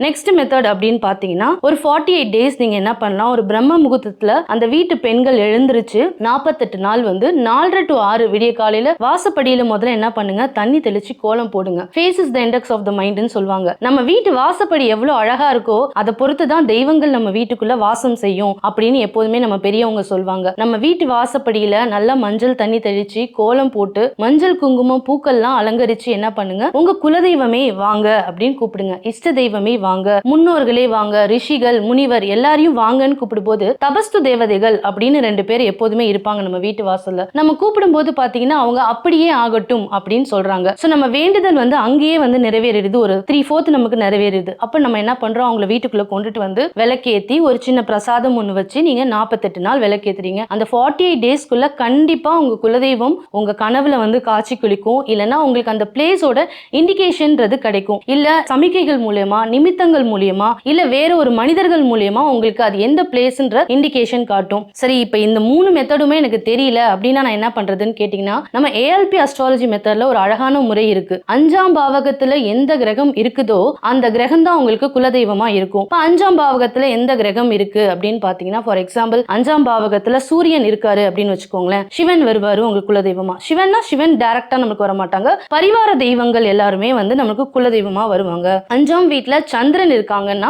Next method அப்படின்னு பாத்தீங்கன்னா ஒரு 48 டேஸ் நீங்க என்ன பண்ணலாம், ஒரு பிரம்ம முகூர்த்தத்துல அந்த வீட்டு பெண்கள் எழுந்திருச்சு 48 நாள் வந்து 4:30 to 6 விடிய காலையில வாசப்படியில முதல்ல என்ன பண்ணுங்க, தண்ணி தெளிச்சு கோலம் போடுங்க. Face is the index of the மைண்ட்னு சொல்லுவாங்க. நம்ம வீட்டு வாசப்படி எவ்வளவு அழகா இருக்கோ அதை பொறுத்து தான் தெய்வங்கள் நம்ம வீட்டுக்குள்ள வாசம் செய்யும் அப்படின்னு எப்போதுமே நம்ம பெரியவங்க சொல்லுவாங்க. நம்ம வீட்டு வாசப்படியில நல்லா மஞ்சள் தண்ணி தெளிச்சு கோலம் போட்டு மஞ்சள் குங்குமம் பூக்கள்லாம் அலங்கரிச்சு என்ன பண்ணுங்க, உங்க குலதெய்வமே வாங்க அப்படின்னு கூப்பிடுங்க. இஷ்ட தெய்வமே வாங்க, முன்னோர்களே வாங்க, ரிஷிகள் முனிவர் எல்லாரையும் வாங்கன்னு கூப்பிடும் போது தபஸ்து தேவதைகள் அப்படின்னு 2 பேர் எப்போதுமே இருப்பாங்க நம்ம வீட்டு வாசல்ல. நம்ம கூப்பிடும் போது பாத்தீங்கன்னா அவங்க அப்படியே ஆகட்டும் அப்படின்னு சொல்றாங்க. சோ நம்ம வேண்டுதல் வந்து அங்கேயே வந்து நிறைவேறிடுது. ஒரு 3/4 நமக்கு நிறைவேறுது. அப்ப நம்ம என்ன பண்றோம், அவங்கள வீட்டுக்குள்ள கொண்டுட்டு வந்து விளக்கேத்தி ஒரு சின்ன பிரசாதம் ஒண்ணு வச்சு நீங்க 48 நாள் விளக்கேத்துறீங்க. அந்த 48 டேஸ்க்குள்ள கண்டிப்பா உங்க குலதெய்வம் உங்க கனவுல வந்து காட்சி குளிக்கும். இல்லைன்னா உங்களுக்கு அந்த பிளேஸோட இண்டிகேஷன்றது கிடைக்கும். இல்ல சமிக்கைகள் மூலமா, நிமித்தங்கள் மூலியமா, இல்ல வேற ஒரு மனிதர்கள் மூலியமா உங்களுக்கு அது எந்த பிளேஸ்ன்ற இண்டிகேஷன் காட்டும். சரி, இப்ப இந்த 3 மெத்தடுமே எனக்கு தெரியல அப்படின்னா நான் என்ன பண்றதுன்னு கேட்டீங்கன்னா, நம்ம ஏஎல்பி அஸ்ட்ராலஜி மெத்தட்ல ஒரு அழகான முறை இருக்கு. 5ஆம் பாவகத்துல எந்த கிரகம் இருக்குதோ அந்த கிரகம் தான் உங்களுக்கு குலதெய்வமா இருக்கும். இப்ப 5ஆம் பாவகத்துல எந்த கிரகம் இருக்கு அப்படின்னு பாத்தீங்கன்னா, ஃபார் எக்ஸாம்பிள் 5ஆம் பாவகத்துல சூரியன் இருக்காரு அப்படின்னு வச்சுக்கோங்களேன், சிவன் வருவாரு உங்களுக்கு குலதெய்வமா. சிவன்னா சிவன் டைரக்டா நமக்கு வர மாட்டாங்க, பரிவார தெய்வங்கள் எல்லாருமே வந்து நமக்கு குலதெய்வமா வருவாங்க. 5ஆம் வீட்டுல சந்திரன் இருக்காங்கன்னா